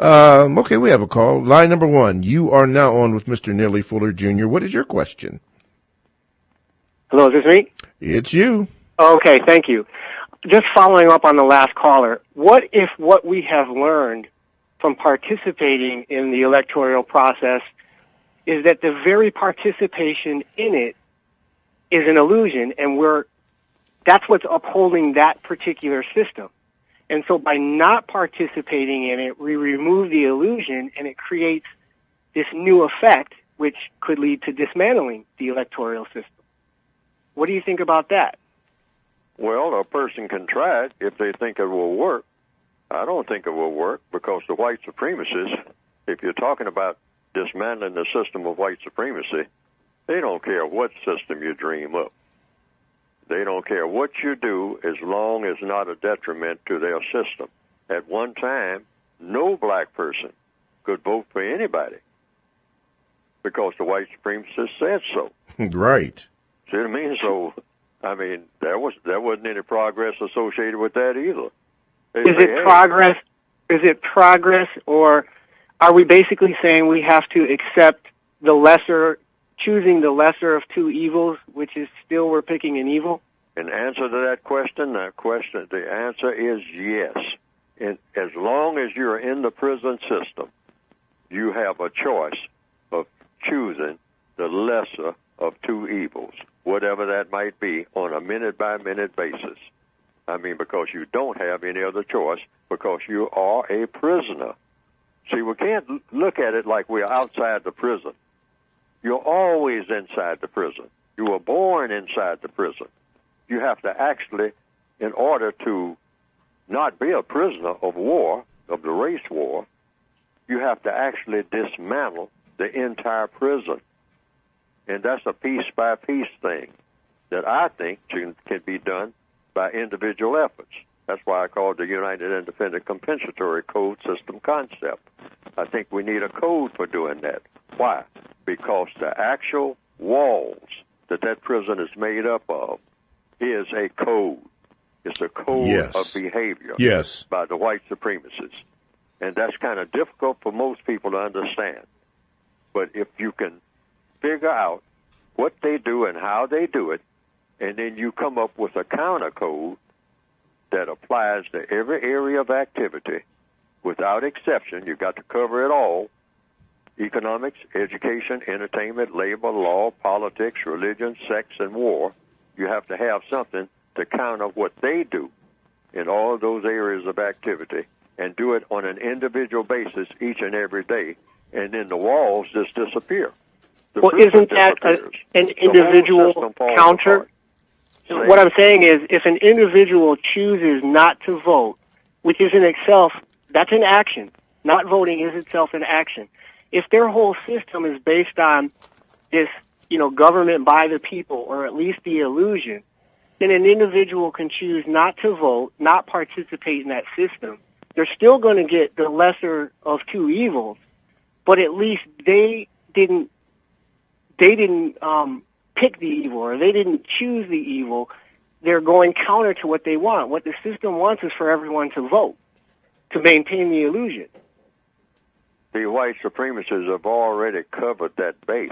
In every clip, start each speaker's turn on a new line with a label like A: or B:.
A: Okay, we have a call. Line number one. You are now on with Mr. Neely Fuller Jr. What is your question?
B: Hello, is this me?
A: It's you.
B: Okay, thank you. Just following up on the last caller, what if what we have learned from participating in the electoral process is that the very participation in it is an illusion, and that's what's upholding that particular system. And so by not participating in it, we remove the illusion, and it creates this new effect, which could lead to dismantling the electoral system. What do you think about that?
C: Well, a person can try it if they think it will work. I don't think it will work because the white supremacists, if you're talking about dismantling the system of white supremacy, they don't care what system you dream up. They don't care what you do as long as not a detriment to their system. At one time, no black person could vote for anybody because the white supremacists said so.
A: Right.
C: See what I mean? So, I mean, there wasn't any progress associated with that either.
B: Is it progress? Is it progress, or are we basically saying we have to accept the lesser, choosing the lesser of two evils, which is still we're picking an evil?
C: In answer to that question, the answer is yes. And as long as you're in the prison system, you have a choice of choosing the lesser of two evils, whatever that might be, on a minute-by-minute basis. I mean, because you don't have any other choice, because you are a prisoner. See, we can't look at it like we're outside the prison. You're always inside the prison. You were born inside the prison. You have to actually, in order to not be a prisoner of war, of the race war, you have to actually dismantle the entire prison. And that's a piece-by-piece thing that I think can be done by individual efforts. That's why I call it the United Independent Compensatory Code System concept. I think we need a code for doing that. Why? Because the actual walls that prison is made up of is a code. It's a code of behavior by the white supremacists. And that's kind of difficult for most people to understand. But if you can figure out what they do and how they do it, and then you come up with a counter code that applies to every area of activity without exception. You've got to cover it all: economics, education, entertainment, labor, law, politics, religion, sex, and war. You have to have something to counter what they do in all of those areas of activity, and do it on an individual basis each and every day, and then the walls just disappear.
B: Well, isn't that an individual counter? What I'm saying is, if an individual chooses not to vote, which is in itself, that's an action. Not voting is itself an action. If their whole system is based on this, government by the people, or at least the illusion, then an individual can choose not to vote, not participate in that system. They're still going to get the lesser of two evils, but at least they didn't pick the evil, or they didn't choose the evil. They're going counter to what they want. What the system wants is for everyone to vote, to maintain the illusion.
C: The white supremacists have already covered that base.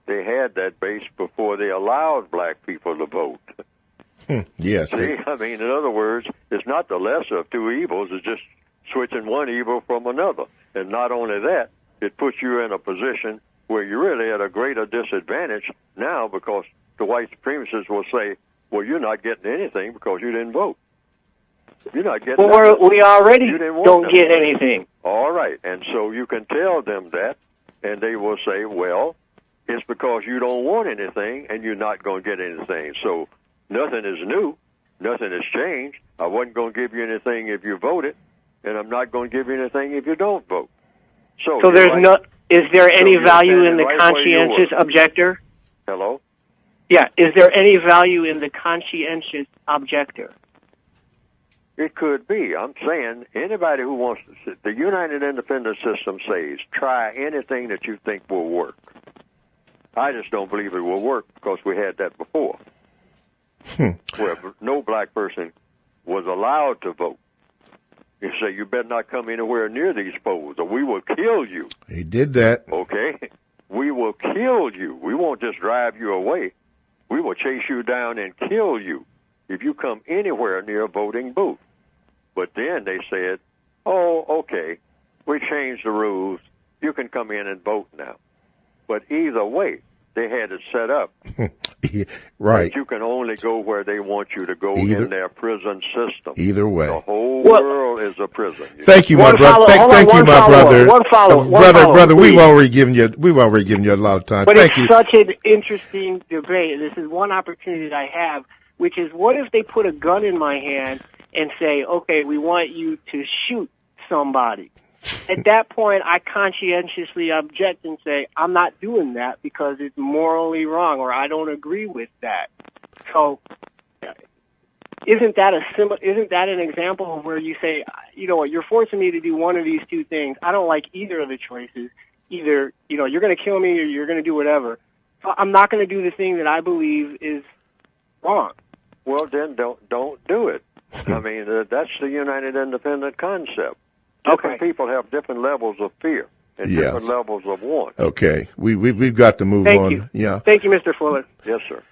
C: They had that base before they allowed black people to vote.
A: Yes.
C: See, I mean, in other words, it's not the lesser of two evils. It's just switching one evil from another. And not only that, it puts you in a position where you're really at a greater disadvantage now, because the white supremacists will say, well, you're not getting anything because you didn't vote. You're not getting
B: anything. We already don't get anything.
C: All right. And so you can tell them that, and they will say, well, it's because you don't want anything and you're not going to get anything. So nothing is new. Nothing has changed. I wasn't going to give you anything if you voted, and I'm not going to give you anything if you don't vote. So
B: there's is there any value in the conscientious objector?
C: Hello?
B: Yeah, is there any value in the conscientious objector?
C: It could be. I'm saying anybody who wants to, the United Independent System says, try anything that you think will work. I just don't believe it will work because we had that before, where no black person was allowed to vote. You say, you better not come anywhere near these poles or we will kill you.
A: He did that.
C: Okay? We will kill you. We won't just drive you away. We will chase you down and kill you if you come anywhere near a voting booth. But then they said, oh, okay, we changed the rules. You can come in and vote now. But either way, they had it set up.
A: Right.
C: That you can only go where they want you to go in their prison system.
A: Either way.
C: The whole world is a prison.
A: Thank you, my brother. Thank you, my brother.
B: One follow.
A: Brother, we've already given you a lot of time.
B: But
A: Thank you.
B: It's such an interesting debate. This is one opportunity that I have, which is, what if they put a gun in my hand and say, okay, we want you to shoot somebody? At that point, I conscientiously object and say, I'm not doing that because it's morally wrong, or I don't agree with that. So, isn't that an example of where you say, you know what, you're forcing me to do one of these two things. I don't like either of the choices. Either, you know, you're going to kill me or you're going to do whatever. So I'm not going to do the thing that I believe is wrong.
C: Well, then don't do it. I mean, that's the United Independent concept.
B: Okay.
C: Different people have different levels of fear and different levels of want.
A: Okay. We've got to move on.
B: Thank you.
A: Yeah.
B: Thank you, Mr. Fuller.
C: Yes, sir.